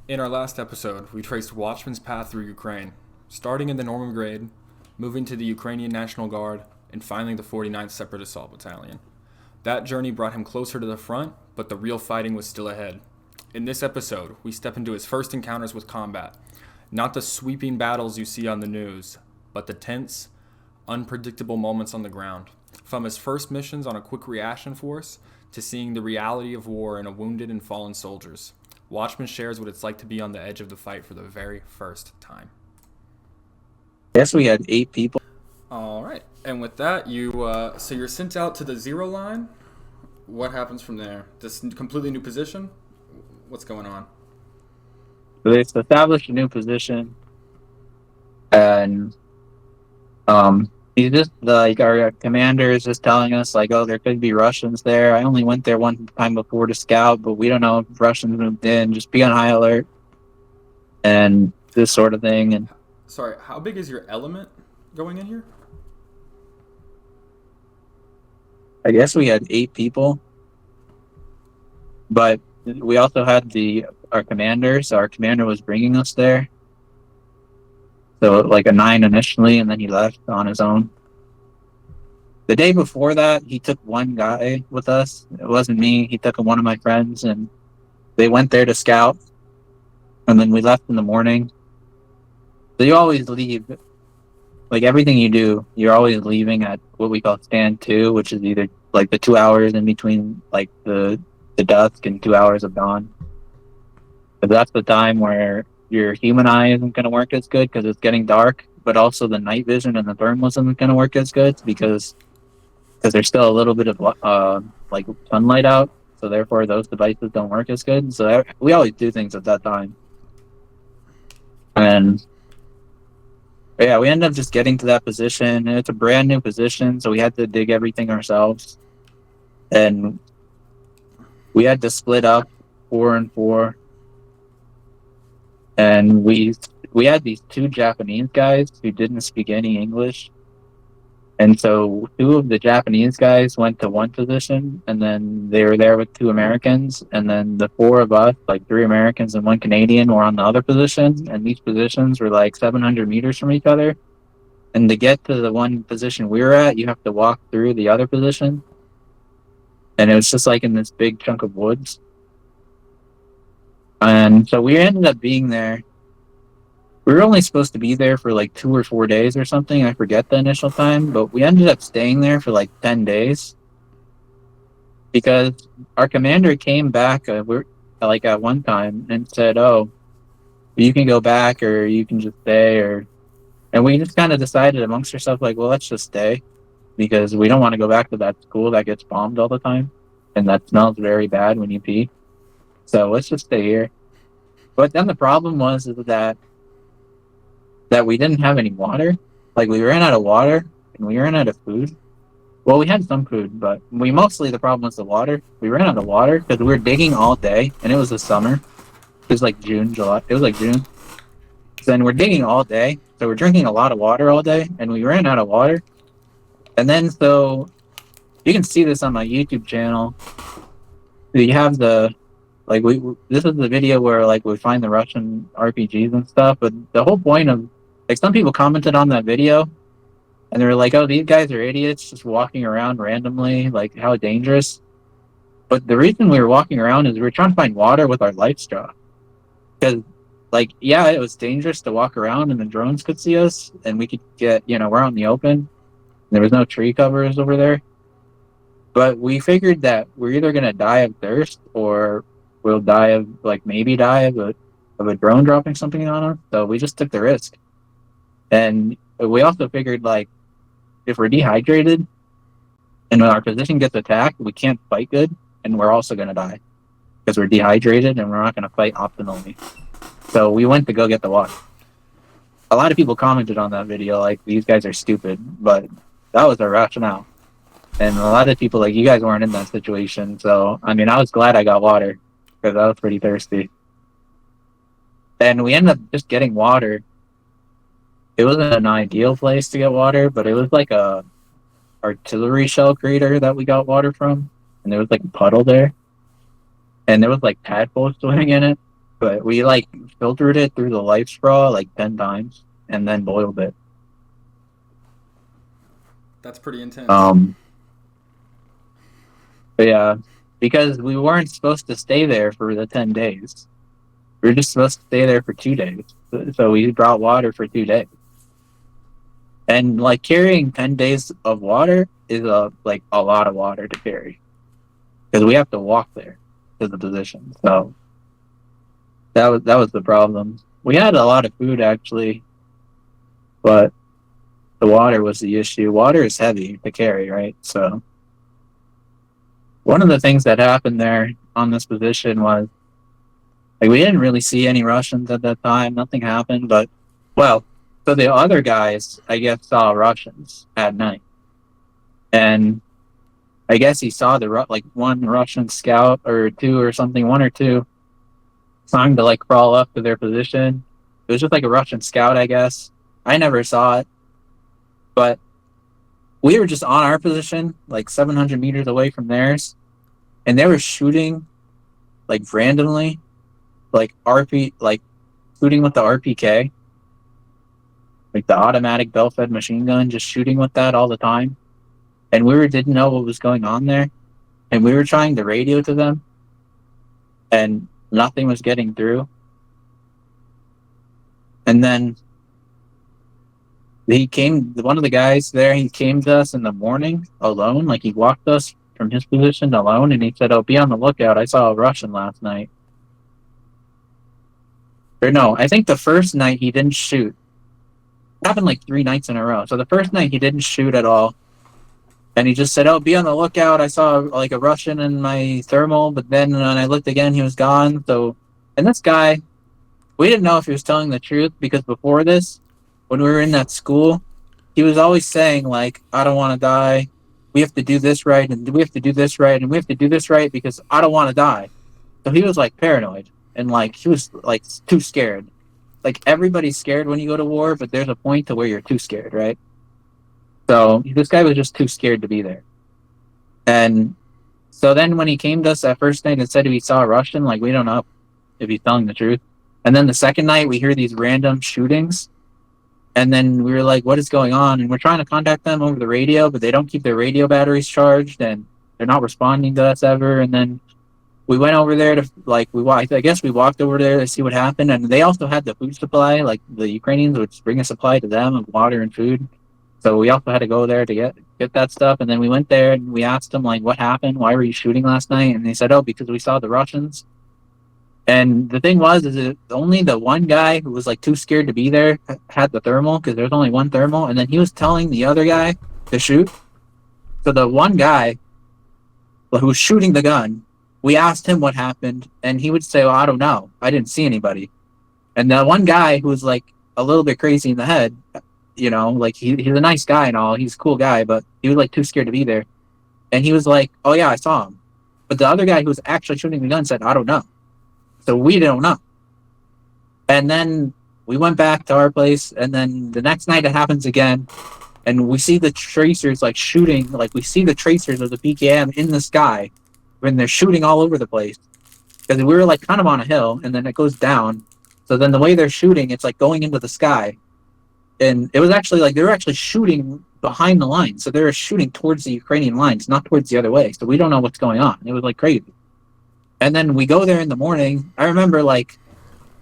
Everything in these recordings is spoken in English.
In our last episode, we traced Watchman's path through Ukraine, starting in the Norman Grade, moving to the Ukrainian National Guard, and finally the 49th Separate Assault Battalion. That journey brought him closer to the front, but the real fighting was still ahead. In this episode, we step into his first encounters with combat. Not the sweeping battles you see on the news, but the tense, unpredictable moments on the ground. From his first missions on a quick reaction force to seeing the reality of war in a wounded and fallen soldiers. Watchman shares what it's like to be on the edge of the fight for the very first time. Guess we had 8 people. All right, and with that, so you're sent out to the zero line. What happens from there? This completely new position. What's going on? They established a new position, and he's just like our commander is just telling us like, oh, there could be Russians there. I only went there one time before to scout, but we don't know if Russians moved in. Just be on high alert, and this sort of thing. And Sorry, how big is your element going in here? I guess we had 8 people, but we also had our commander. So our commander was bringing us there. So like a 9 initially, and then he left on his own. The day before that, he took one guy with us. It wasn't me. He took one of my friends, and they went there to scout. And then we left in the morning. So you always leave, like everything you do, you're always leaving at what we call stand 2, which is either like the 2 hours in between like the dusk and 2 hours of dawn. But that's the time where your human eye isn't going to work as good because it's getting dark, but also the night vision and the thermal isn't going to work as good because there's still a little bit of like sunlight out, so therefore those devices don't work as good. So we always do things at that time. And yeah, we ended up just getting to that position, and it's a brand new position, so we had to dig everything ourselves. And we had to split up 4 and 4. And we had these 2 Japanese guys who didn't speak any English. And so 2 of the Japanese guys went to one position, and then they were there with 2 Americans. And then the 4 of us, like 3 Americans and 1 Canadian, were on the other position. And these positions were like 700 meters from each other. And to get to the one position we were at, you have to walk through the other position. And it was just like in this big chunk of woods. And so we ended up being there. We were only supposed to be there for like 2 or 4 days or something. I forget the initial time, but we ended up staying there for like 10 days because our commander came back like at one time and said, "Oh, you can go back or you can just stay." And we just kind of decided amongst ourselves, like, well, let's just stay because we don't want to go back to that school that gets bombed all the time and that smells very bad when you pee. So let's just stay here. But then the problem was is that we didn't have any water. Like we ran out of water and we ran out of food. Well, we had some food, but the problem was the water. We ran out of water because we were digging all day, and it was the summer. It was like June, July. It was like June. So then we're digging all day, so we're drinking a lot of water all day, and we ran out of water. And then so you can see this on my YouTube channel. We have this is the video where like we find the Russian RPGs and stuff, but the whole point of like some people commented on that video and they were like, oh, these guys are idiots just walking around randomly, like how dangerous. But the reason we were walking around is we were trying to find water with our life straw. Because like, yeah, it was dangerous to walk around and the drones could see us and we could get, we're out in the open. There was no tree covers over there. But we figured that we're either going to die of thirst or we'll maybe die of a drone dropping something on us. So we just took the risk. And we also figured like if we're dehydrated and when our position gets attacked, we can't fight good and we're also going to die because we're dehydrated and we're not going to fight optimally. So we went to go get the water. A lot of people commented on that video like these guys are stupid, but that was our rationale. And a lot of people like you guys weren't in that situation. So I mean, I was glad I got water because I was pretty thirsty. And we ended up just getting water. It wasn't an ideal place to get water, but it was like a artillery shell crater that we got water from, and there was like a puddle there, and there was like tadpoles swimming in it. but we like filtered it through the life straw like 10 times and then boiled it. That's pretty intense. Um, but yeah, because we weren't supposed to stay there for the 10 days. We were just supposed to stay there for 2 days. So we brought water for 2 days. And like carrying 10 days of water is like a lot of water to carry because we have to walk there to the position. So that was the problem. We had a lot of food actually, but the water was the issue. Water is heavy to carry, right? So one of the things that happened there on this position was like we didn't really see any Russians at that time. Nothing happened, but well, so the other guys I guess saw Russians at night, and I guess he saw like one Russian scout or two or something, one or two, trying to like crawl up to their position. It was just like a Russian scout, I guess. I never saw it, but we were just on our position, like 700 meters away from theirs, and they were shooting like randomly, like like shooting with the RPK, like the automatic bell-fed machine gun, just shooting with that all the time. And didn't know what was going on there, and we were trying to radio to them, and nothing was getting through. And then one of the guys there, he came to us in the morning alone, like he walked us from his position alone, and he said, "Oh, be on the lookout. I saw a Russian last night." Or no, I think the first night he didn't shoot. It happened like 3 nights in a row. So the first night he didn't shoot at all. And he just said, "Oh, be on the lookout. I saw like a Russian in my thermal," but then when I looked again, he was gone. So, and this guy, we didn't know if he was telling the truth because before this, when we were in that school, he was always saying like, "I don't want to die. We have to do this right, and we have to do this right, and we have to do this right because I don't want to die." So he was like paranoid, and like he was like too scared. Like everybody's scared when you go to war, but there's a point to where you're too scared, right? So this guy was just too scared to be there. And so then when he came to us that first night and said he saw a Russian, like we don't know if he's telling the truth. And then the second night we hear these random shootings. And then we were like, what is going on? And we're trying to contact them over the radio, but they don't keep their radio batteries charged and they're not responding to us ever. And then we went over there to like I guess we walked over there to see what happened. And they also had the food supply, like the Ukrainians would bring a supply to them of water and food. So we also had to go there to get that stuff. And then we went there and we asked them like, what happened? Why were you shooting last night? And they said, oh, because we saw the Russians. And the thing was, is that only the one guy who was like too scared to be there had the thermal because there's only one thermal. And then he was telling the other guy to shoot. So the one guy who was shooting the gun, we asked him what happened. And he would say, well, I don't know. I didn't see anybody. And the one guy who was like a little bit crazy in the head, you know, like he's a nice guy and all, he's a cool guy, but he was like too scared to be there. And he was like, oh yeah, I saw him. But the other guy who was actually shooting the gun said, I don't know. So we don't know. And then we went back to our place, and then the next night it happens again, and we see the tracers like shooting, like we see the tracers of the PKM in the sky when they're shooting all over the place. Because we were like kind of on a hill, and then it goes down. So then the way they're shooting, it's like going into the sky. And it was actually like they were actually shooting behind the lines. So they were shooting towards the Ukrainian lines, not towards the other way. So we don't know what's going on. It was like crazy. And then we go there in the morning. I remember like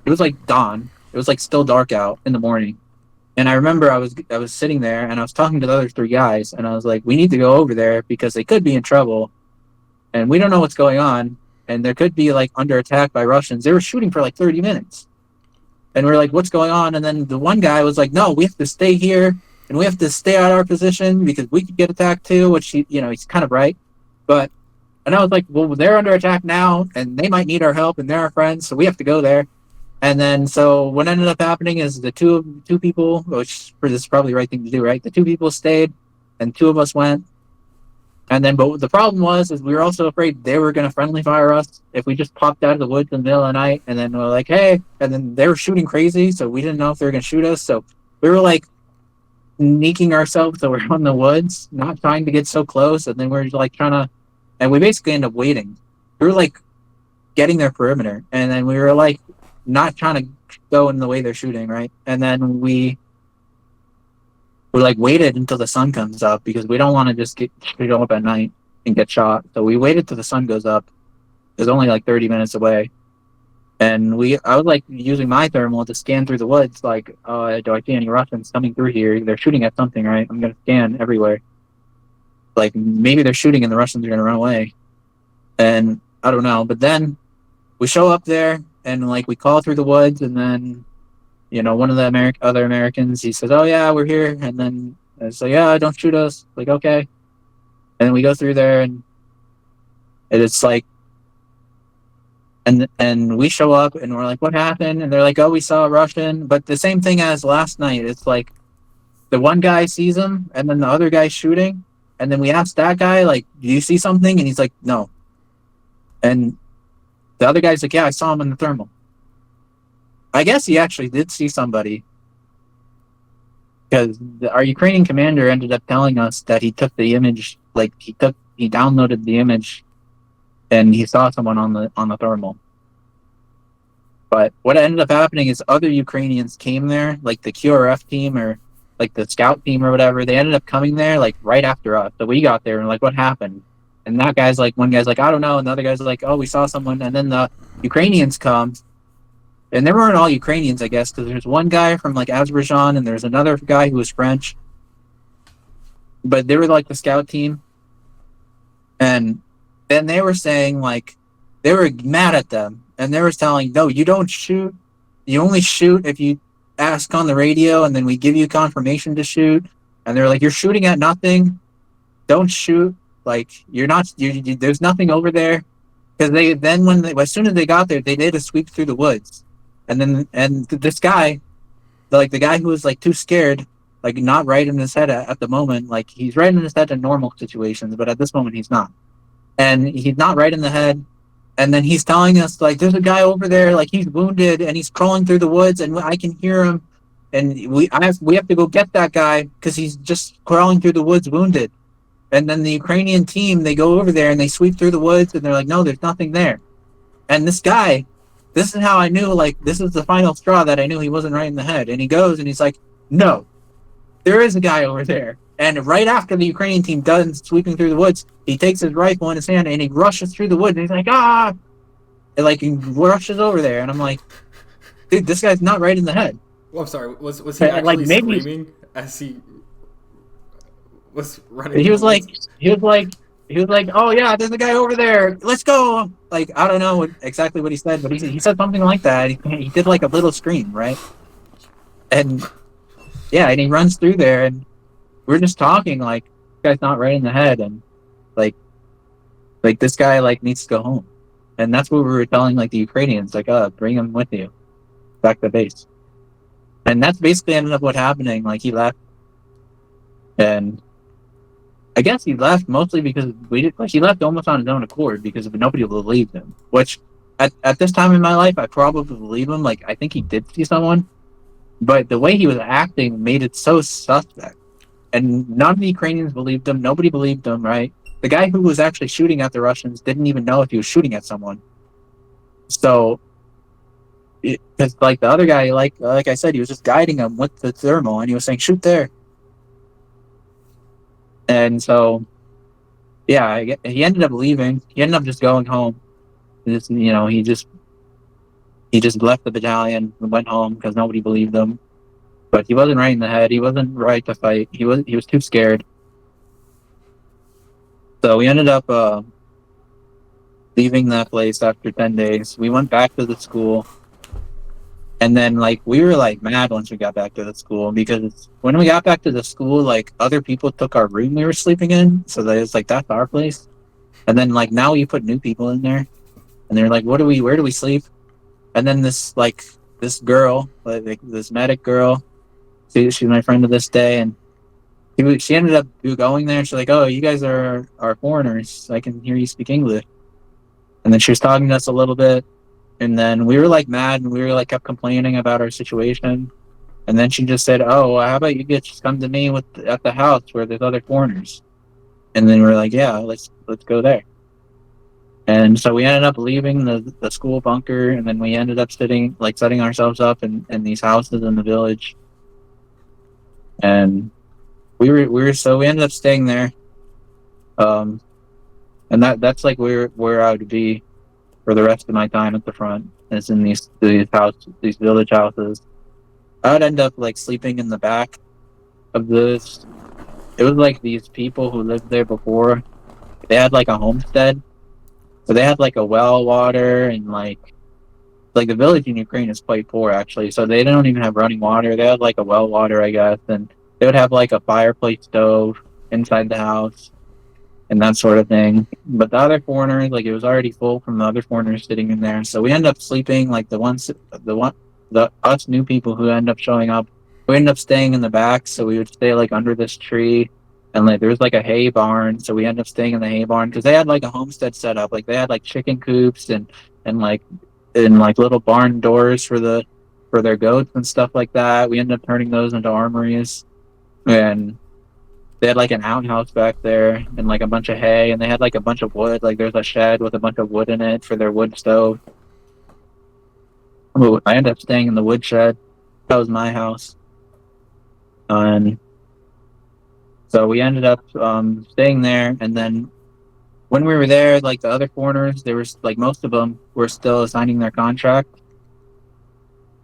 it was like dawn. It was like still dark out in the morning. And I remember I was sitting there and I was talking to the other 3 guys and I was like, we need to go over there because they could be in trouble and we don't know what's going on. And there could be like under attack by Russians. They were shooting for like 30 minutes. And we're like, what's going on? And then the one guy was like, no, we have to stay here and we have to stay at our position because we could get attacked too, which, he's kind of right. And I was like, well, they're under attack now and they might need our help and they're our friends. So we have to go there. And then, so what ended up happening is the two people, which for this is probably the right thing to do, right? The 2 people stayed and 2 of us went. And then, but the problem was, is we were also afraid they were going to friendly fire us if we just popped out of the woods in the middle of the night. And then we're like, hey, and then they were shooting crazy. So we didn't know if they were going to shoot us. So we were like sneaking ourselves so we're on the woods, not trying to get so close. And then we're like trying to, and we basically ended up waiting. We were like getting their perimeter. And then we were like not trying to go in the way they're shooting, right? And then we like waited until the sun comes up because we don't want to just get straight up at night and get shot. So we waited till the sun goes up. It was only like 30 minutes away. And I was like using my thermal to scan through the woods, like, do I see any Russians coming through here? They're shooting at something, right? I'm gonna scan everywhere. Like maybe they're shooting and the Russians are gonna run away. And I don't know. But then we show up there and like we call through the woods, and then one of the other Americans, he says, "Oh yeah, we're here," and then it's like, "Yeah, don't shoot us." Like, okay. And then we go through there, and it's like, and we show up, and we're like, "What happened?" And they're like, "Oh, we saw a Russian." But the same thing as last night. It's like the one guy sees him, and then the other guy's shooting, and then we ask that guy, like, "Do you see something?" And he's like, "No." And the other guy's like, "Yeah, I saw him in the thermal." I guess he actually did see somebody, because our Ukrainian commander ended up telling us that he took the image, like he downloaded the image, and he saw someone on the thermal. But what ended up happening is other Ukrainians came there, like the QRF team or like the scout team or whatever. They ended up coming there like right after us. So we got there and like, what happened? And that guy's like, one guy's like, I don't know, and the other guy's like, oh, we saw someone. And then the Ukrainians come, and they weren't all Ukrainians, I guess, because there's one guy from like Azerbaijan and there's another guy who was French. But they were like the scout team. And then they were saying, like, they were mad at them. And they were telling, no, you don't shoot. You only shoot if you ask on the radio, and then we give you confirmation to shoot. And they're like, you're shooting at nothing. Don't shoot. Like, you're not, there's nothing over there. Because as soon as they got there, they did a sweep through the woods. And this guy, like the guy who was like too scared, like not right in his head at the moment, like he's right in his head in normal situations, but at this moment he's not. And he's not right in the head. And then he's telling us, like, there's a guy over there, like he's wounded and he's crawling through the woods and I can hear him. And we have to go get that guy because he's just crawling through the woods wounded. And then the Ukrainian team, they go over there and they sweep through the woods and they're like, no, there's nothing there. And this guy, this is how I knew, like, this is the final straw that I knew he wasn't right in the head. And he goes and he's like, no, there is a guy over there. And right after the Ukrainian team done sweeping through the woods, he takes his rifle in his hand and he rushes through the woods and he's like, ah! And like he rushes over there. And I'm like, dude, this guy's not right in the head. Well, I'm sorry. Was he actually like, screaming as he was running? He was like, oh yeah, there's a guy over there. Let's go. Like, I don't know exactly what he said, but he said something like that. He did like a little scream, right? And yeah, and he runs through there, and we're just talking like, this guy's not right in the head, and like this guy like needs to go home. And that's what we were telling like the Ukrainians, like, bring him with you back to base. And that's basically ended up what happening. Like, he left, and I guess he left mostly because he left almost on his own accord because nobody believed him. Which at this time in my life, I probably believe him. Like, I think he did see someone, but the way he was acting made it so suspect. And none of the Ukrainians believed him. Nobody believed him, right? The guy who was actually shooting at the Russians didn't even know if he was shooting at someone. So, because like the other guy, like I said, he was just guiding him with the thermal, and he was saying, "Shoot there." And so, yeah, he ended up leaving. He ended up just going home. He just left the battalion and went home because nobody believed him. But he wasn't right in the head. He wasn't right to fight. He was too scared. So we ended up leaving that place after 10 days. We went back to the school. And then, like, we were, like, mad once we got back to the school, because when we got back to the school, like, other people took our room we were sleeping in, so that it's like, that's our place. And then, like, now you put new people in there, and they're like, where do we sleep? And then this girl, like this medic girl, she's my friend to this day, and she ended up going there. She's like, oh, you guys are foreigners, I can hear you speak English. And then she was talking to us a little bit. And then we were like mad, and we were like kept complaining about our situation. And then she just said, "Oh, well, how about you just come to me at the house where there's other foreigners?" And then we were like, "Yeah, let's go there." And so we ended up leaving the school bunker, and then we ended up setting ourselves up in these houses in the village. And we ended up staying there. Um, and that's like where I would be for the rest of my time at the front, is in these village houses. I would end up like sleeping in the back of this. It was like these people who lived there before. They had like a homestead, so they had like a well water, and like the village in Ukraine is quite poor actually. So they don't even have running water. They had like a well water, I guess, and they would have like a fireplace stove inside the house and that sort of thing. But the other foreigners, like it was already full from the other foreigners sitting in there. So we ended up sleeping like the us new people who end up showing up. We ended up staying in the back, so we would stay like under this tree, and like there was like a hay barn. So we ended up staying in the hay barn because they had like a homestead set up. Like they had like chicken coops and like little barn doors for their goats and stuff like that. We ended up turning those into armories, and they had like an outhouse back there and like a bunch of hay, and they had like a bunch of wood. Like there's a shed with a bunch of wood in it for their wood stove. I ended up staying in the wood shed. That was my house. And so we ended up staying there. And then when we were there, like the other foreigners, there was like most of them were still signing their contract.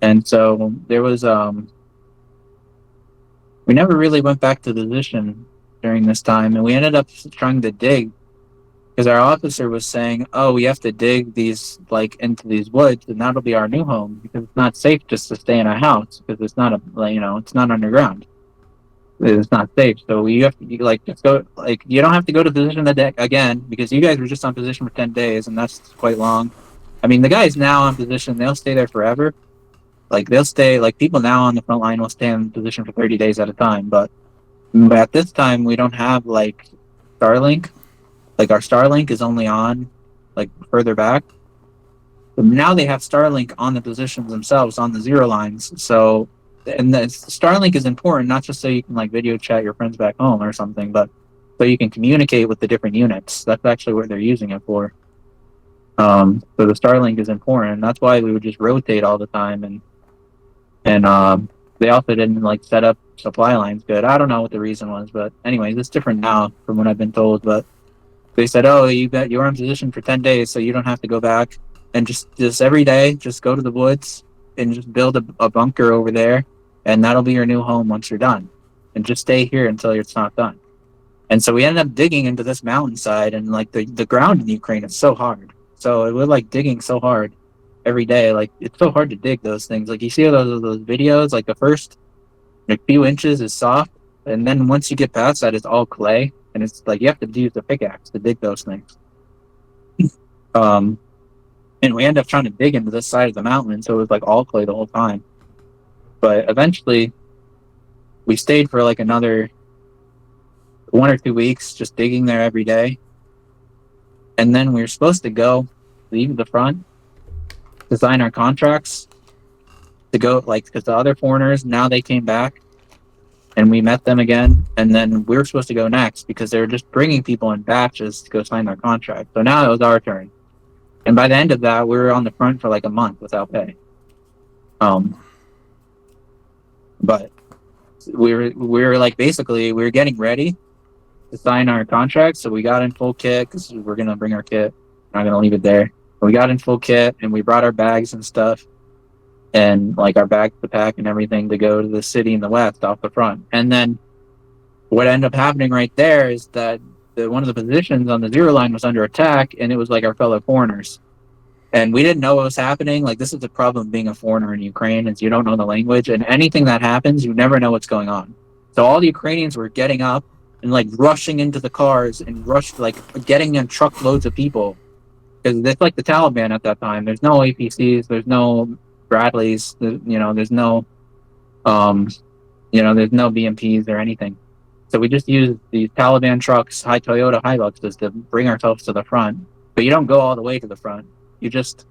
And so there was we never really went back to the position during this time, and we ended up trying to dig because our officer was saying, "Oh, we have to dig these like into these woods, and that'll be our new home because it's not safe just to stay in a house because it's not it's not underground. It's not safe. So you have to like just go like you don't have to go to position the deck again because you guys were just on position for 10 days, and that's quite long. I mean, the guys now on position, they'll stay there forever. Like they'll stay like people now on the front line will stay in position for 30 days at a time, but at this time we don't have like Starlink. Like our Starlink is only on like further back. But now they have Starlink on the positions themselves on the zero lines. So and the Starlink is important not just so you can like video chat your friends back home or something, but so you can communicate with the different units. That's actually what they're using it for. So the Starlink is important. That's why we would just rotate all the time, and they also didn't like set up supply lines good. I don't know what the reason was, but anyways, it's different now from what I've been told. But they said, "Oh, you're on position for 10 days, so you don't have to go back, and just every day, just go to the woods and just build a bunker over there, and that'll be your new home once you're done, and just stay here until it's not done." And so we ended up digging into this mountainside, and like the ground in Ukraine is so hard. So we're like digging so hard every day. Like it's so hard to dig those things. Like you see those videos, like the first like few inches is soft, and then once you get past that, it's all clay, and it's like you have to use the pickaxe to dig those things. Um, and we end up trying to dig into this side of the mountain, so it was like all clay the whole time. But eventually, we stayed for like another 1 or 2 weeks, just digging there every day. And then we were supposed to leave the front, to sign our contracts, to go like because the other foreigners now they came back, and we met them again, and then we were supposed to go next because they were just bringing people in batches to go sign their contract. So now it was our turn, and by the end of that, we were on the front for like a month without pay. But we were like basically we were getting ready to sign our contract, so we got in full kit because we're gonna bring our kit. I'm not gonna leave it there. We got in full kit and we brought our bags and stuff, and like our bags to pack and everything to go to the city in the west off the front. And then what ended up happening right there is that one of the positions on the zero line was under attack, and it was like our fellow foreigners. And we didn't know what was happening. Like this is the problem being a foreigner in Ukraine is you don't know the language, and anything that happens, you never know what's going on. So all the Ukrainians were getting up and like rushing into the cars and like getting in truckloads of people because it's like the Taliban at that time. There's no APCs, there's no Bradleys, there's no there's no BMPs or anything. So we just use these Taliban trucks, high Toyota Hiluxes to bring ourselves to the front. But you don't go all the way to the front. You just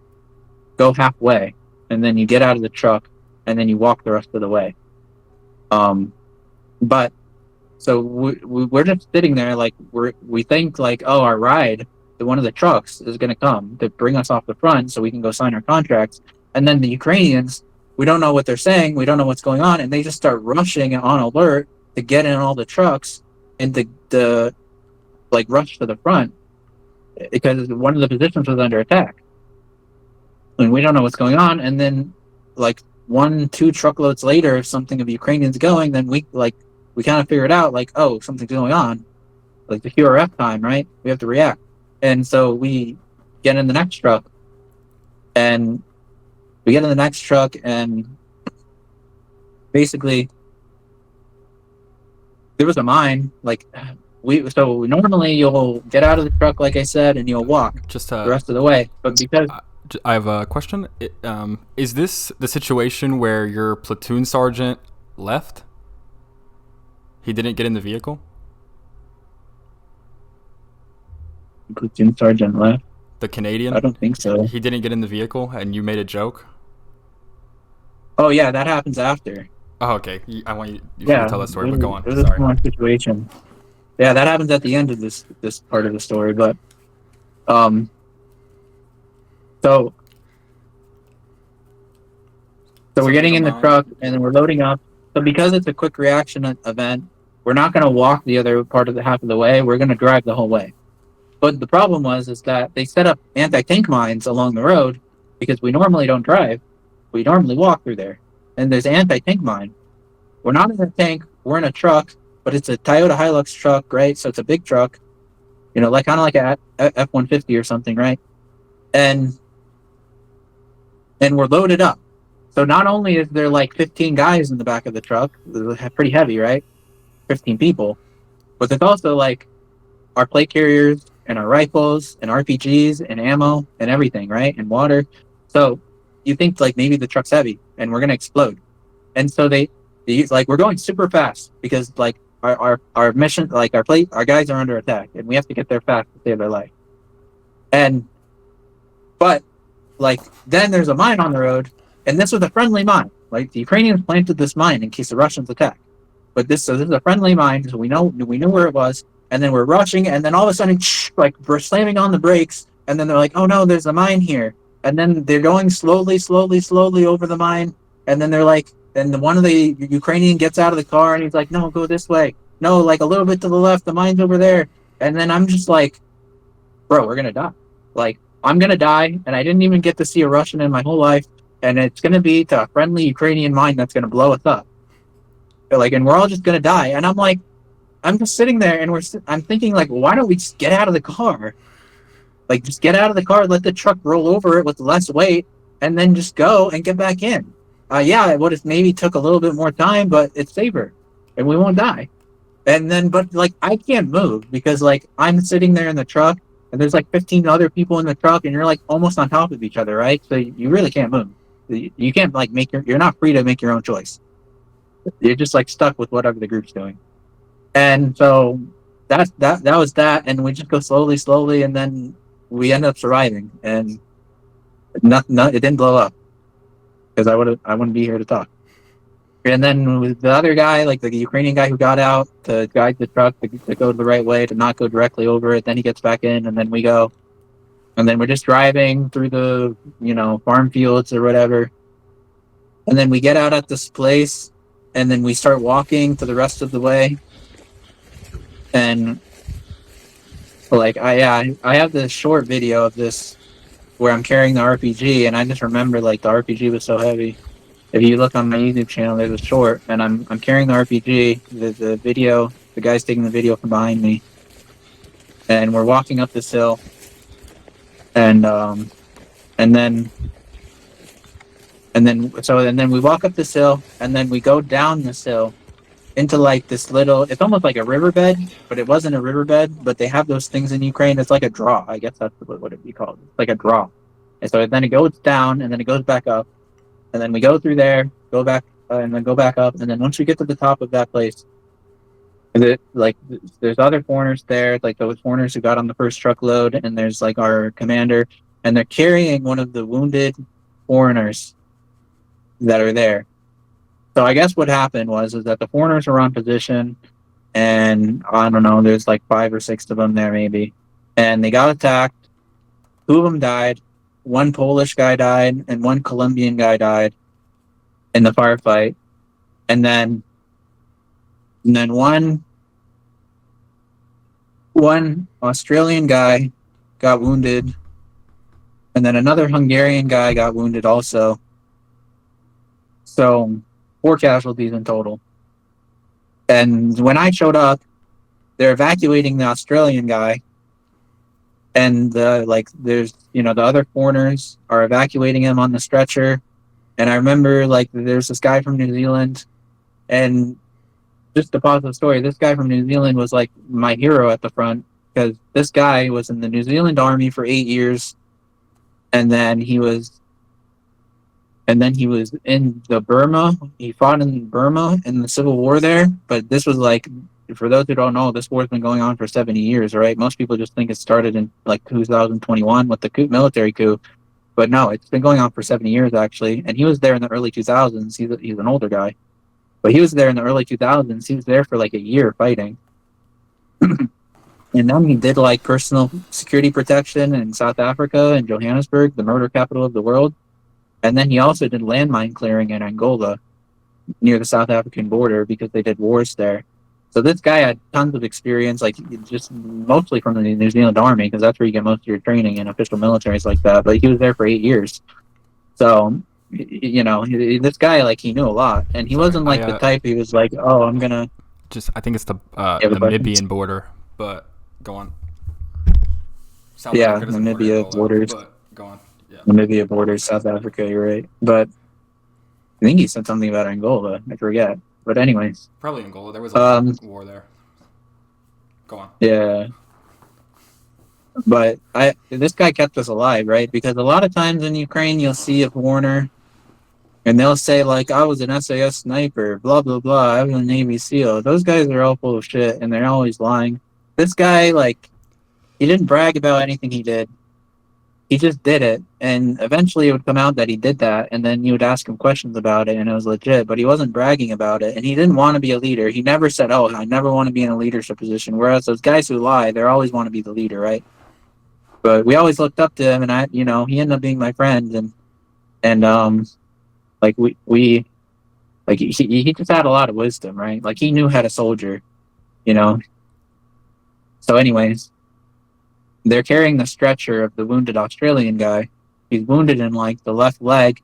go halfway, and then you get out of the truck, and then you walk the rest of the way. But so we're just sitting there, like we think like, oh, our ride one of the trucks is going to come to bring us off the front so we can go sign our contracts. And then the Ukrainians, we don't know what they're saying, we don't know what's going on, and they just start rushing on alert to get in all the trucks and the like rush to the front because one of the positions was under attack. And we don't know what's going on. And then like 1-2 truckloads later, something of Ukrainians going, then we kind of figured out like, oh, something's going on. Like the QRF time, right? We have to react. And so we get in the next truck and basically there was a mine. Like so normally you'll get out of the truck, like I said, and you'll walk Just the rest of the way. But because I have a question. Is this the situation where your platoon sergeant left? He didn't get in the vehicle? platoon sergeant left, The Canadian? I don't think so. He didn't get in the vehicle and you made a joke? Oh yeah, that happens after. Oh, okay. I want you to tell that story, but go on. It was a Sorry. similar situation. Yeah, that happens at the end of this part of the story, but so we're getting in the truck and then we're loading up. So because it's a quick reaction event, we're not going to walk the other part of the half of the way. We're going to drive the whole way. But the problem is that they set up anti-tank mines along the road because we normally don't drive. We normally walk through there. And there's an anti-tank mine. We're not in a tank. We're in a truck, but it's a Toyota Hilux truck, right? So it's a big truck, like kind of like a F-150 or something, right? And we're loaded up. So not only is there like 15 guys in the back of the truck, pretty heavy, right? 15 people. But there's also like our plate carriers and our rifles and RPGs and ammo and everything, right? And water. So you think like maybe the truck's heavy and we're going to explode. And so they like, we're going super fast because like our mission, like our guys are under attack and we have to get there fast to save their life. But like, then there's a mine on the road. And this was a friendly mine. Like the Ukrainians planted this mine in case the Russians attack. But this is a friendly mine, so we knew where it was. And then we're rushing, and then all of a sudden, like we're slamming on the brakes, and then they're like, "Oh no, there's a mine here." And then they're going slowly over the mine, and then they're like, and one of the Ukrainian gets out of the car, and he's like, "No, go this way. No, like a little bit to the left. The mine's over there." And then I'm just like, "Bro, we're gonna die. Like I'm gonna die, and I didn't even get to see a Russian in my whole life." And it's going to be to a friendly Ukrainian mine that's going to blow us up. Like, and we're all just going to die. And I'm like, I'm just sitting there and I'm thinking like, why don't we just get out of the car? Like, just get out of the car, let the truck roll over it with less weight, and then just go and get back in. Yeah, it would have maybe took a little bit more time, but it's safer and we won't die. And then, but like, I can't move because like I'm sitting there in the truck and there's like 15 other people in the truck and you're like almost on top of each other, right? So you really can't move. You can't like you're not free to make your own choice. You're just like stuck with whatever the group's doing. And so that was that. And we just go slowly. And then we end up surviving and it didn't blow up because I wouldn't be here to talk. And then with the other guy, like the Ukrainian guy who got out to guide the truck to go the right way, to not go directly over it. Then he gets back in and then we go. And then we're just driving through the, farm fields or whatever. And then we get out at this place and then we start walking to the rest of the way. And like, I have this short video of this where I'm carrying the RPG and I just remember like the RPG was so heavy. If you look on my YouTube channel, there's a short and I'm carrying the RPG, the video, the guy's taking the video from behind me. And we're walking up this hill. And then we walk up this hill and then we go down this hill into like this little, it's almost like a riverbed, but it wasn't a riverbed, but they have those things in Ukraine. It's like a draw. I guess that's what it'd be called. It's like a draw. And so then it goes down and then it goes back up and then we go through there, go back and then go back up. And then once we get to the top of that place, there's other foreigners there, like those foreigners who got on the first truckload, and there's like our commander, and they're carrying one of the wounded foreigners that are there. So I guess what happened is that the foreigners were on position, and I don't know, there's like 5 or 6 of them there maybe, and they got attacked. Two of them died. One Polish guy died, and one Colombian guy died in the firefight. And then one Australian guy got wounded, and then another Hungarian guy got wounded also. So 4 casualties in total. And when I showed up, they're evacuating the Australian guy, and there's the other foreigners are evacuating him on the stretcher. And I remember there's this guy from New Zealand, and just to pause the story, this guy from New Zealand was like my hero at the front, because this guy was in the New Zealand Army for 8 years, and then he was in the Burma. He fought in Burma in the Civil War there, but this was for those who don't know, this war's been going on for 70 years, right? Most people just think it started in 2021 with the military coup, but no, it's been going on for 70 years actually. And he was there in the early 2000s. He's an older guy, but he was there in the early 2000s. He was there for a year fighting. And then he did personal security protection in South Africa and Johannesburg, the murder capital of the world. And then he also did landmine clearing in Angola near the South African border, because they did wars there. So this guy had tons of experience, just mostly from the New Zealand Army, because that's where you get most of your training in official militaries like that. But he was there for 8 years. So, this guy, he knew a lot. And he wasn't the type, he was oh, I'm going to... I think it's the Namibian border, but go on. South Namibia borders. Go on. Yeah. Namibia borders, South Africa, you're right. But I think he said something about Angola. I forget. But anyways. Probably Angola. There was a war there. Go on. Yeah. But this guy kept us alive, right? Because a lot of times in Ukraine, you'll see a foreigner, and they'll say, I was an SAS sniper, blah, blah, blah. I was a Navy SEAL. Those guys are all full of shit, and they're always lying. This guy, he didn't brag about anything he did. He just did it, and eventually it would come out that he did that, and then you would ask him questions about it, and it was legit, but he wasn't bragging about it, and he didn't want to be a leader. He never said, oh, I never want to be in a leadership position, whereas those guys who lie, they always want to be the leader, right? But we always looked up to him, and he ended up being my friend, and he just had a lot of wisdom, right? He knew how to soldier, So anyways, they're carrying the stretcher of the wounded Australian guy. He's wounded in the left leg.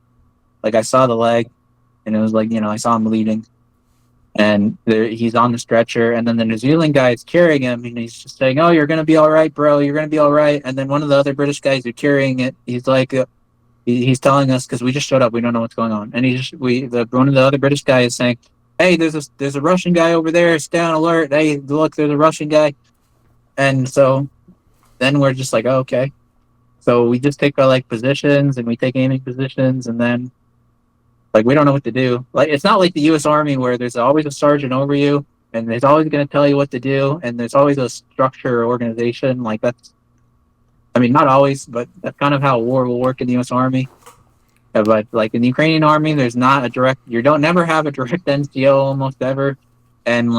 I saw the leg, and it was I saw him bleeding. And he's on the stretcher, and then the New Zealand guy is carrying him, and he's just saying, oh, you're going to be all right, bro. You're going to be all right. And then one of the other British guys who's carrying it, he's he's telling us, because we just showed up, we don't know what's going on. And one of the other British guys is saying, hey, there's a Russian guy over there. Stay on alert. Hey, look, there's a Russian guy. And so then we're just oh, okay. So we just take our positions, and we take aiming positions, and then we don't know what to do. It's not like the U.S. Army where there's always a sergeant over you, and there's always going to tell you what to do, and there's always a structure or organization. That's, not always, but that's kind of how war will work in the U.S. Army. But in the Ukrainian Army, there's not a direct. You don't never have a direct NCO almost ever, and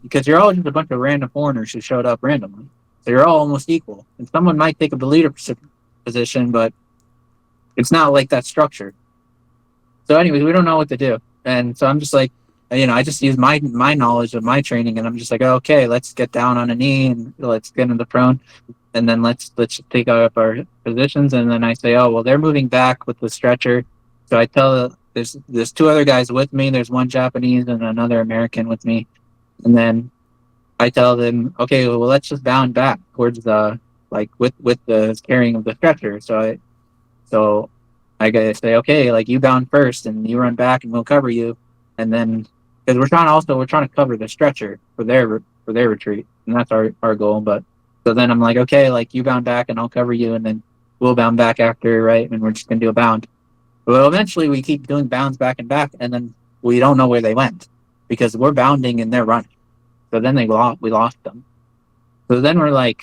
because you're all just a bunch of random foreigners who showed up randomly. So you're all almost equal. And someone might take up the leadership position, but it's not that structure. So anyways, we don't know what to do. And so I'm just I just use my knowledge of my training, and I'm just oh, okay, let's get down on a knee, and let's get in the prone, and then let's take up our positions. And then I say, oh, well, they're moving back with the stretcher. So I tell there's 2 other guys with me. There's one Japanese and another American with me. And then I tell them, okay, well, let's just bound back towards the with the carrying of the stretcher. So I gotta say, okay, you bound first, and you run back, and we'll cover you. And then because we're trying to cover the stretcher for their retreat, and that's our goal. But so then I'm okay, you bound back, and I'll cover you, and then we'll bound back after, right? And we're just gonna do a bound. Well, eventually we keep doing bounds back and back, and then we don't know where they went, because we're bounding and they're running. So then we lost them. So then we're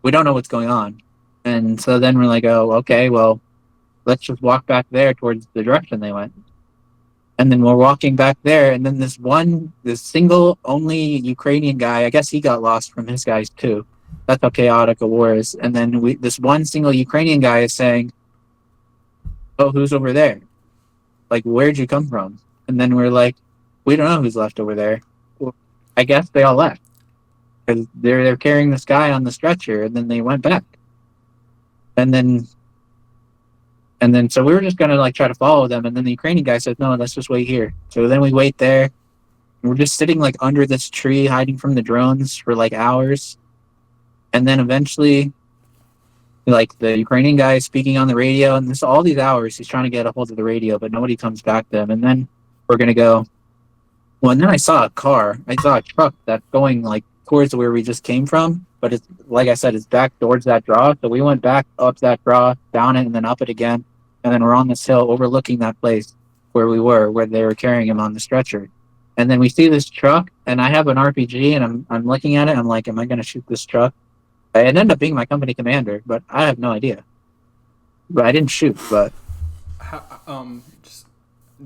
we don't know what's going on. And so then we're oh, okay, well, let's just walk back there towards the direction they went. And then we're walking back there, and then this single only Ukrainian guy, I guess he got lost from his guys too. That's how chaotic a war is. And then this one single Ukrainian guy is saying, "Oh, who's over there? Like, where'd you come from?" And then we're like, "We don't know who's left over there. Well, I guess they all left because they're carrying this guy on the stretcher, and then they went back. And then so we were just gonna like try to follow them, and then the Ukrainian guy said, "No, let's just wait here." So then we wait there. We're just sitting like under this tree, hiding from the drones for like hours, and then eventually, like the Ukrainian guy is speaking on the radio, and this all these hours he's trying to get a hold of the radio, but nobody comes back to him. And then we're gonna go. Well, and then I saw a car. I saw a truck that's going like towards where we just came from, but it's like I said, it's back towards that draw. So we went back up that draw, down it, and then up it again, and then we're on this hill overlooking that place where we were, where they were carrying him on the stretcher. And then we see this truck, and I have an RPG, and I'm looking at it. I'm like, am I gonna shoot this truck? It ended up being my company commander, but I have no idea. But I didn't shoot. But Just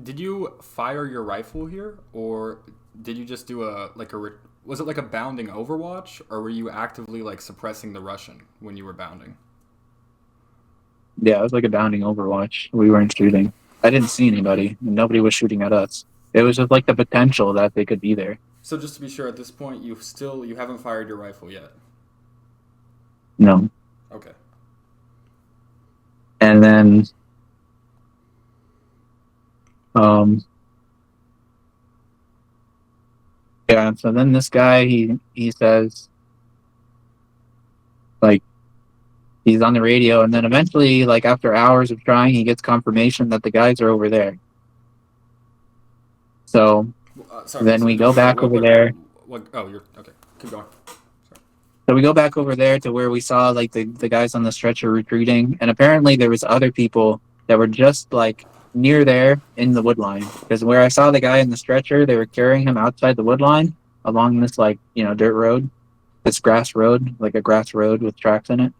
did you fire your rifle here, or did you just do was it like a bounding Overwatch, or were you actively like suppressing the Russian when you were bounding? yeah, it was like a bounding Overwatch. We weren't shooting. I didn't see anybody. Nobody was shooting at us. It was just like the potential that they could be there. So just to be sure, at this point, you haven't fired your rifle yet. No. Okay. And then, um, yeah. So then this guy, he says, like, he's on the radio, and then eventually, like after hours of trying, he gets confirmation that the guys are over there. So Sorry. then So we go back over there. Oh, you're okay. Keep going. So we go back over there to where we saw like the guys on the stretcher retreating, and apparently there was other people that were just like near there in the wood line. Because where I saw the guy in the stretcher, they were carrying him outside the wood line along this like dirt road, this grass road, like a grass road with tracks in it.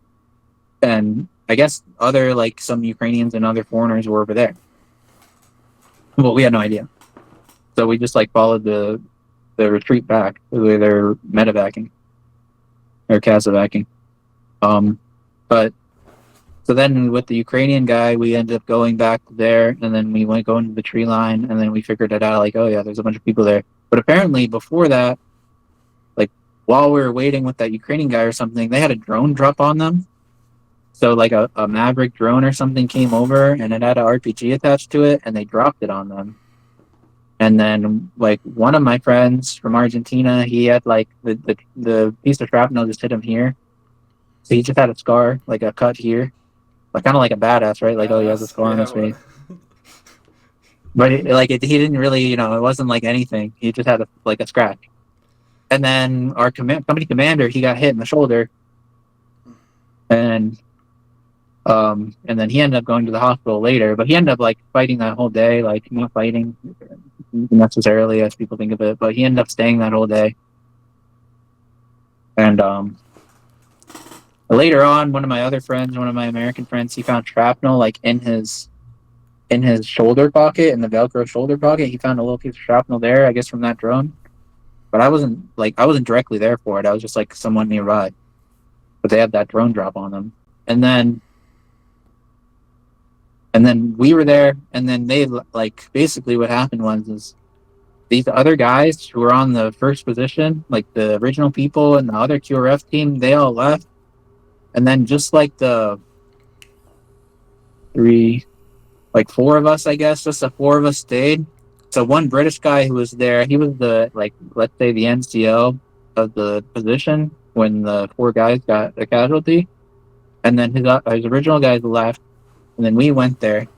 And I guess other like some Ukrainians and other foreigners were over there. Well, we had no idea, so we just like followed the retreat back where they're medevacing or Kazavacking. But so then with the Ukrainian guy, we ended up going back there, and then we went going to the tree line, and then we figured it out like, oh yeah, there's a bunch of people there. But apparently before that, like while we were waiting with that Ukrainian guy or something, they had a drone drop on them. So like a Maverick drone or something came over, and it had an RPG attached to it, and they dropped it on them. And then, like, one of my friends from Argentina, he had, like, the piece of shrapnel just hit him here. So he just had a scar, like, a cut here. Like, kind of like a badass, right? Like, oh, he has a scar on his face. But, he didn't really, it wasn't, like, anything. He just had, a scratch. And then our company commander, he got hit in the shoulder. And then he ended up going to the hospital later. But he ended up, like, fighting that whole day. Like, not fighting necessarily as people think of it, but he ended up staying that whole day. And later on, one of my American friends, he found shrapnel like in his shoulder pocket, in the Velcro shoulder pocket. He found a little piece of shrapnel there, I guess from that drone. But I wasn't directly there for it. I was just like someone nearby. But they had that drone drop on them. And then we were there, and then they like basically what happened was these other guys who were on the first position, like the original people and the other QRF team, they all left, and then just like the four of us, I guess, just the four of us stayed. So one British guy who was there, he was the let's say the NCO of the position when the four guys got a casualty, and then his original guys left. And then we went there.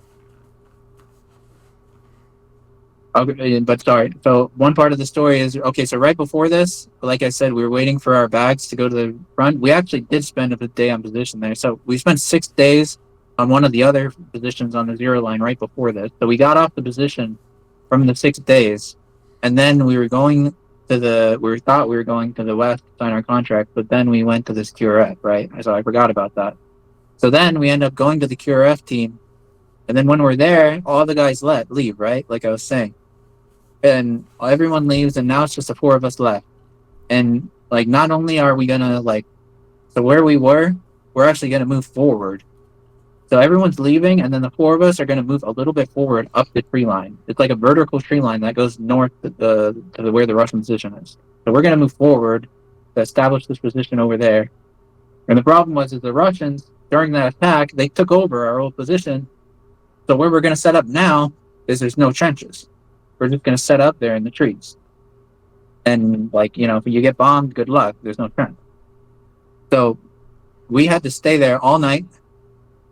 Okay, but sorry. So one part of the story is, okay, so right before this, like I said, we were waiting for our bags to go to the front. We actually did spend a day on position there. So we spent 6 days on one of the other positions on the zero line right before this. So we got off the position from the 6 days. And then we thought we were going to the west to sign our contract, but then we went to this QRF, right? So I forgot about that. So then we end up going to the QRF team, and then when we're there, all the guys leave, right? Like I was saying. And everyone leaves, and now it's just the four of us left. And, like, not only are we gonna, like, So where we were, we're actually going to move forward. So everyone's leaving, and then the four of us are going to move a little bit forward up the tree line. It's like a vertical tree line that goes north to where the Russian position is. So we're going to move forward to establish this position over there. And the problem was that the Russians, during that attack, they took over our old position. So where we're going to set up now is there's no trenches. We're just going to set up there in the trees. And, like, if you get bombed, good luck. There's no trench. So we had to stay there all night.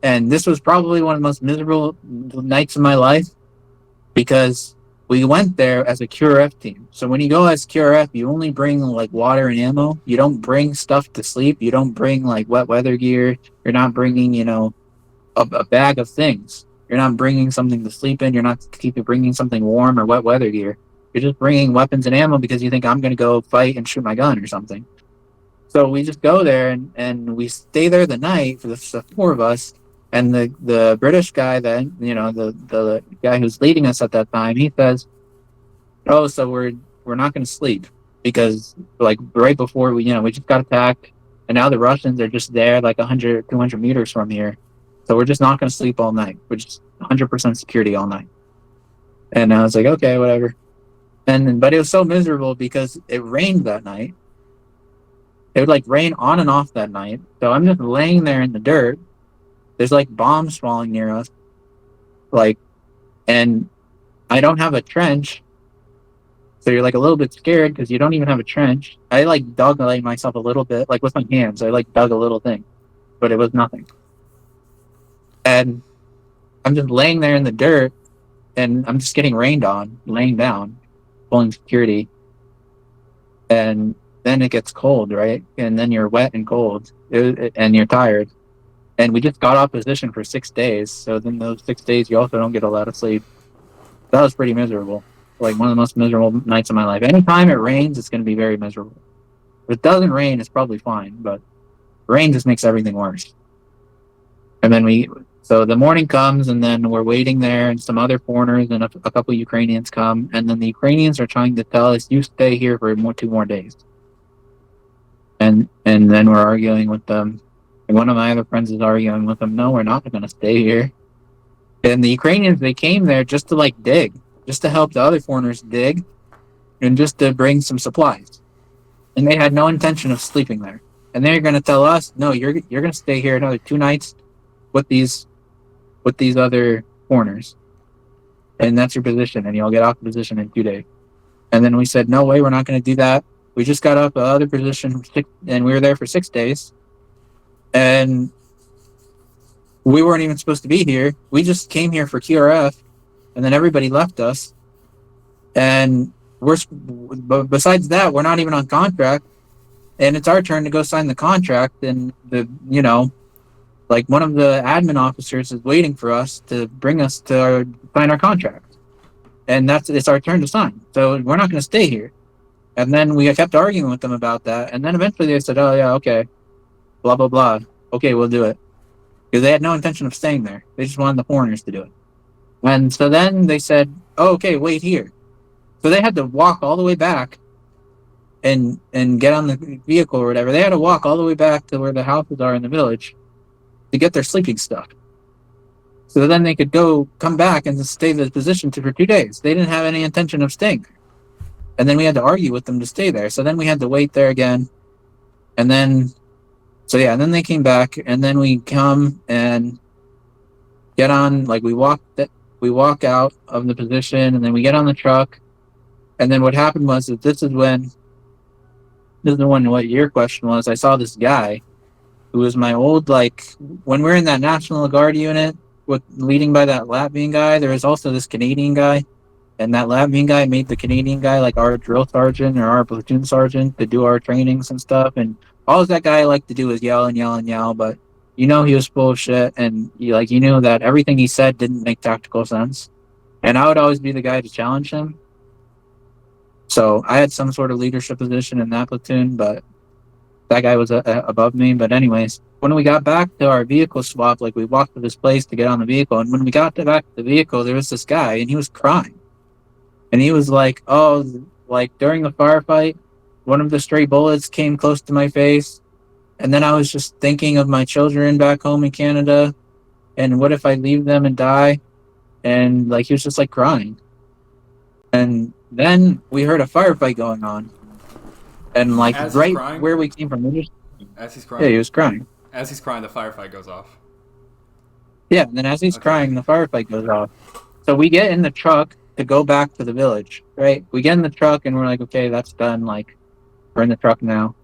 And this was probably one of the most miserable nights of my life because we went there as a QRF team. So when you go as QRF, you only bring like water and ammo. You don't bring stuff to sleep. You don't bring like wet weather gear. You're not bringing, a bag of things. You're not bringing something to sleep in. You're not bringing something warm or wet weather gear. You're just bringing weapons and ammo because you think I'm going to go fight and shoot my gun or something. So we just go there and we stay there the night for the four of us. And the British guy then, the guy who's leading us at that time, he says, "Oh, so we're not going to sleep because like right before we just got attacked, and now the Russians are just there like 100, 200 meters from here, so we're just not going to sleep all night. We're just 100% security all night." And I was like, okay, whatever. But it was so miserable because it rained that night. It would like rain on and off that night. So I'm just laying there in the dirt. There's like bombs falling near us, and I don't have a trench, so you're like a little bit scared because you don't even have a trench. I like dug myself a little bit, like with my hands. I like dug a little thing, but it was nothing. And I'm just laying there in the dirt, and I'm just getting rained on, laying down, pulling security, and then it gets cold, right? And then you're wet and cold, and you're tired. And we just got off position for 6 days. So then those 6 days, you also don't get a lot of sleep. That was pretty miserable. Like one of the most miserable nights of my life. Anytime it rains, it's going to be very miserable. If it doesn't rain, it's probably fine. But rain just makes everything worse. And then so the morning comes, and then we're waiting there, and some other foreigners and a couple of Ukrainians come. And then the Ukrainians are trying to tell us, you stay here for 2 more days. And then we're arguing with them. And one of my other friends is arguing with them, no, we're not going to stay here. And the Ukrainians, they came there just to like dig, just to help the other foreigners dig, and just to bring some supplies. And they had no intention of sleeping there. And they're going to tell us, no, you're going to stay here another 2 nights with these other foreigners. And that's your position, and you'll get off the position in 2 days. And then we said, no way, we're not going to do that. We just got off the other position, and we were there for 6 days. And we weren't even supposed to be here. We just came here for QRF, and then everybody left us. And besides that, we're not even on contract. And it's our turn to go sign the contract. And like one of the admin officers is waiting for us to bring us to sign our contract. And it's our turn to sign. So we're not going to stay here. And then we kept arguing with them about that. And then eventually they said, oh yeah, okay. Blah, blah, blah. Okay, we'll do it. Because they had no intention of staying there. They just wanted the foreigners to do it. And so then they said, oh, okay, wait here. So they had to walk all the way back and get on the vehicle or whatever. They had to walk all the way back to where the houses are in the village to get their sleeping stuff. So then they could come back and stay in the position for 2 days. They didn't have any intention of staying. And then we had to argue with them to stay there. So then we had to wait there again. And then they came back, and then we come and get on, like we walk out of the position, and then we get on the truck. And then what happened was that this is when what your question was. I saw this guy who was my old, like, when we were in that National Guard unit leading by that Latvian guy, there was also this Canadian guy. And that Latvian guy made the Canadian guy like our drill sergeant or our platoon sergeant to do our trainings and stuff. And all that guy liked to do was yell and yell and yell. But he was full of shit, and you knew that everything he said didn't make tactical sense. And I would always be the guy to challenge him. So I had some sort of leadership position in that platoon, but that guy was above me. But anyways, when we got back to our vehicle swap, like we walked to this place to get on the vehicle, and when we got back to the vehicle, there was this guy, and he was crying. And he was like, oh, like during the firefight, one of the stray bullets came close to my face, And then I was just thinking of my children back home in Canada, and what if I leave them and die? And like he was just like crying. And then we heard a firefight going on, and like As he's right crying, where we came from, as he's yeah, he crying, was crying. as he's crying, the firefight goes off. Yeah, and then as he's Okay. crying, the firefight goes off. So we get in the truck to go back to the village, right? We get in the truck and we're like, okay, that's done. Like, we're in the truck now,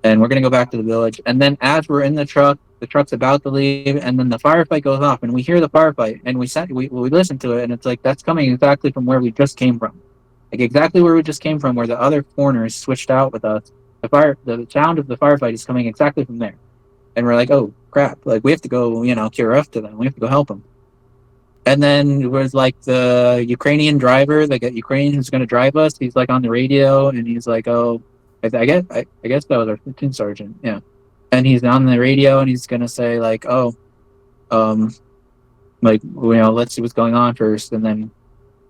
and we're gonna go back to the village. And then as we're in the truck's about to leave, and then the firefight goes off, and we hear the firefight, and we listen to it, and it's like that's coming exactly from where we just came from, like exactly where we just came from, where the other foreigners switched out with us. The sound of the firefight is coming exactly from there, and we're like, oh crap, like we have to go, cure up to them. We have to go help them. And then it was like the Ukrainian driver, the Ukrainian who's going to drive us. He's like on the radio, and he's like, "Oh, I guess that was our platoon sergeant, yeah." And he's on the radio, and he's going to say like, "Oh, um, like let's see what's going on first." And then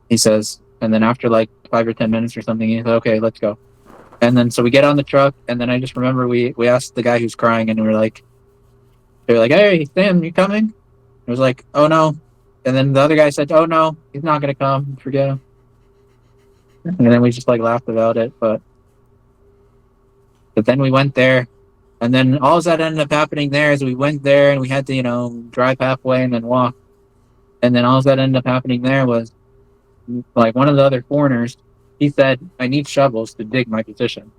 he says, and then after like 5 or 10 minutes or something, he's like, "Okay, let's go." And then so we get on the truck, and then I just remember we asked the guy who's crying, and they're like, "Hey, Sam, you coming?" It was like, "Oh no." And then the other guy said, "Oh no, he's not gonna come. Forget him." And then we just like laughed about it, but then we went there, and then all that ended up happening there is we went there and we had to drive halfway and then walk, and then all that ended up happening there was like one of the other foreigners, he said, "I need shovels to dig my position,"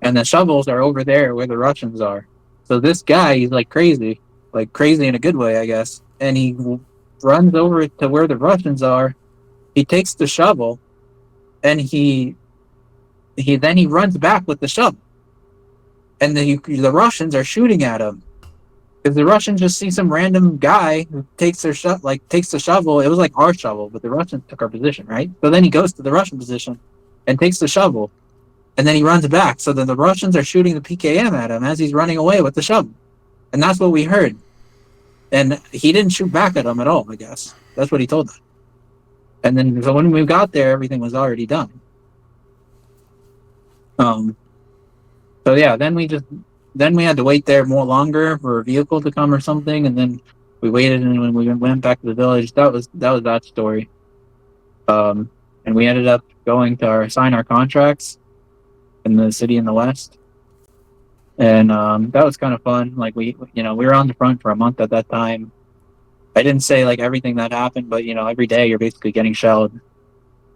and the shovels are over there where the Russians are. So this guy, he's like crazy in a good way, I guess, and he runs over to where the Russians are. He takes the shovel, and he runs back with the shovel, and the Russians are shooting at him because the Russians just see some random guy who takes takes the shovel. It was like our shovel, but the Russians took our position, right? So then he goes to the Russian position and takes the shovel, and then he runs back. So then the Russians are shooting the PKM at him as he's running away with the shovel, and that's what we heard. And he didn't shoot back at them at all. I guess that's what he told us. And then so when we got there, everything was already done. So yeah, then we had to wait there more longer for a vehicle to come or something, and then we waited, and when we went back to the village, that story. And we ended up going to sign our contracts in the city in the west, and that was kind of fun. Like we were on the front for a month at that time. I didn't say like everything that happened, but every day you're basically getting shelled.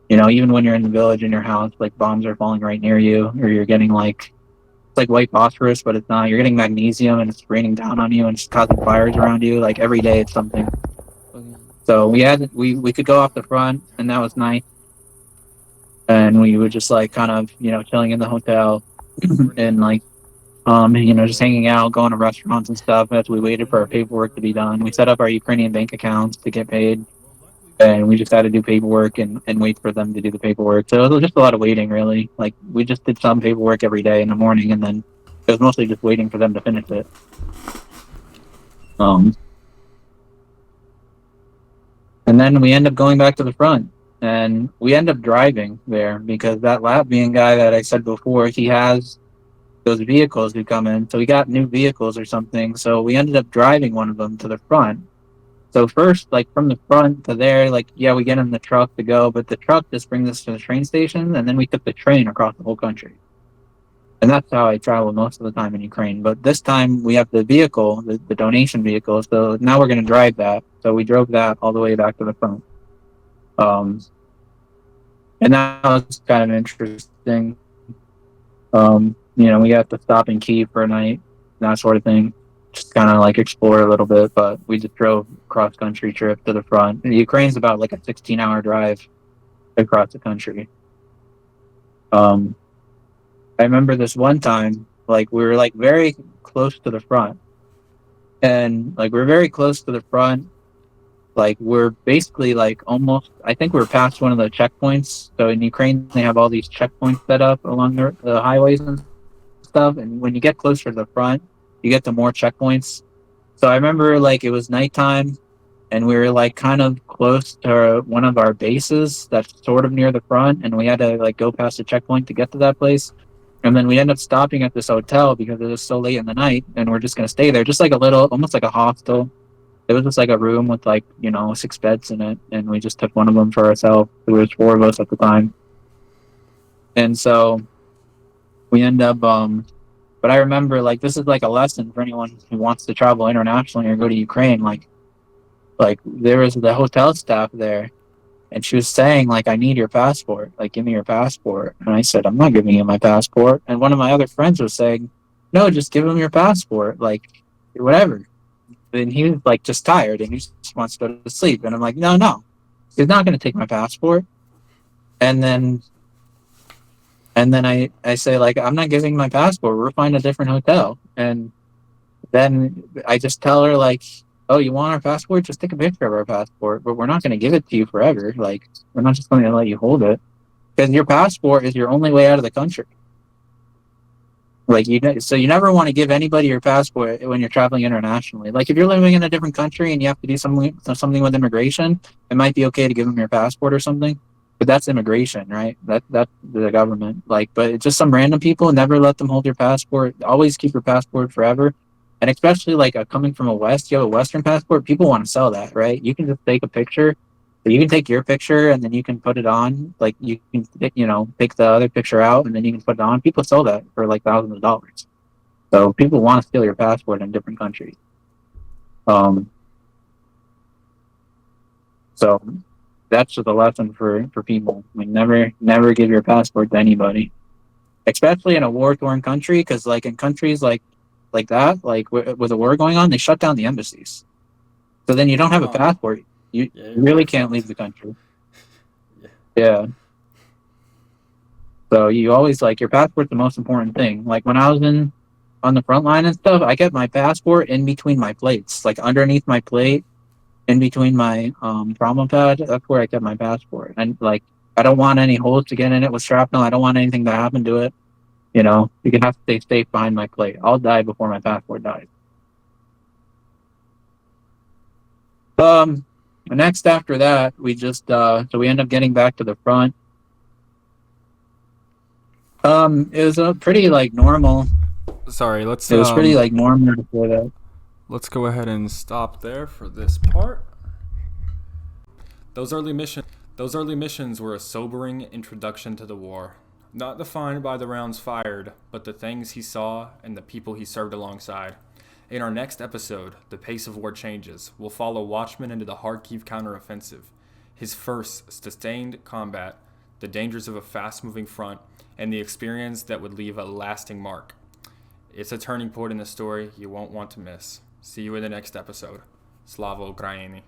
Even when you're in the village in your house, like bombs are falling right near you, or you're getting like it's like white phosphorus, but it's not. You're getting magnesium, and it's raining down on you, and it's causing fires around you. Like every day, it's something. So we could go off the front, and that was nice. And we were just like kind of chilling in the hotel, and like just hanging out, going to restaurants and stuff as we waited for our paperwork to be done. We set up our Ukrainian bank accounts to get paid, and we just had to do paperwork and wait for them to do the paperwork. So it was just a lot of waiting, really. Like we just did some paperwork every day in the morning, and then it was mostly just waiting for them to finish it. And then we end up going back to the front, and we end up driving there because that Latvian guy that I said before, he has those vehicles who come in. So we got new vehicles or something. So we ended up driving one of them to the front. So first, like from the front to there, like yeah, we get in the truck to go, but the truck just brings us to the train station, and then we took the train across the whole country. And that's how I travel most of the time in Ukraine. But this time we have the vehicle, the donation vehicle. So now we're going to drive that. So we drove that all the way back to the front. And that was kind of interesting. We got to stop in Kyiv for a night, that sort of thing. Just kind of like explore a little bit, but we just drove cross country trip to the front. And Ukraine's about like a 16-hour drive across the country. I remember this one time, like we were like very close to the front, and like we're very close to the front. Like we're basically like almost. I think we're past one of the checkpoints. So in Ukraine, they have all these checkpoints set up along the highways and stuff. And when you get closer to the front, you get to more checkpoints. So I remember like it was nighttime, and we were like kind of close to one of our bases that's sort of near the front, and we had to like go past the checkpoint to get to that place. And then we end up stopping at this hotel because it was so late in the night, and we're just gonna stay there, just like a little, almost like a hostel. It was just like a room with like 6 beds in it, and we just took one of them for ourselves. There was 4 of us at the time, and so we end up. But I remember like this is like a lesson for anyone who wants to travel internationally or go to Ukraine. Like there was the hotel staff there, and she was saying like, I need your passport, like give me your passport. And I said, I'm not giving you my passport. And one of my other friends was saying, no, just give him your passport, like whatever. And he was like just tired and he just wants to go to sleep. And I'm like, no, he's not going to take my passport. And then I say like, I'm not giving my passport, we'll find a different hotel. And then I just tell her like, oh, you want our passport, just take a picture of our passport, but we're not going to give it to you forever. Like we're not just going to let you hold it, because your passport is your only way out of the country. Like so you never want to give anybody your passport when you're traveling internationally. Like if you're living in a different country and you have to do something with immigration, it might be okay to give them your passport or something. But that's immigration, right? That's the government. Like, but it's just some random people. Never let them hold your passport. Always keep your passport forever. And especially like coming from a West, you have a Western passport. People want to sell that, right? You can just take a picture. You can take your picture and then you can put it on. Like you can, take the other picture out and then you can put it on. People sell that for like thousands of dollars. So people want to steal your passport in different countries. So that's just a lesson for people. I mean, never give your passport to anybody, especially in a war-torn country. Because like in countries like that, like with a war going on, they shut down the embassies. So then you don't have a passport. You really can't leave the country. Yeah. So you always like your passport's the most important thing. Like when I was on the front line and stuff, I kept my passport in between my plates, like underneath my plate, in between my trauma pad. That's where I kept my passport. And like I don't want any holes to get in it with shrapnel. I don't want anything to happen to it. You can have to stay safe behind my plate. I'll die before my passport dies. Next after that, we just so we end up getting back to the front. It was a pretty like normal. Sorry, let's. It was pretty like normal before that. Let's go ahead and stop there for this part. Those early missions were a sobering introduction to the war, not defined by the rounds fired, but the things he saw and the people he served alongside. In our next episode, the pace of war changes. We'll follow Watchman into the Kharkiv counteroffensive, his first sustained combat, the dangers of a fast-moving front, and the experience that would leave a lasting mark. It's a turning point in the story you won't want to miss. See you in the next episode. Slava Ukraini.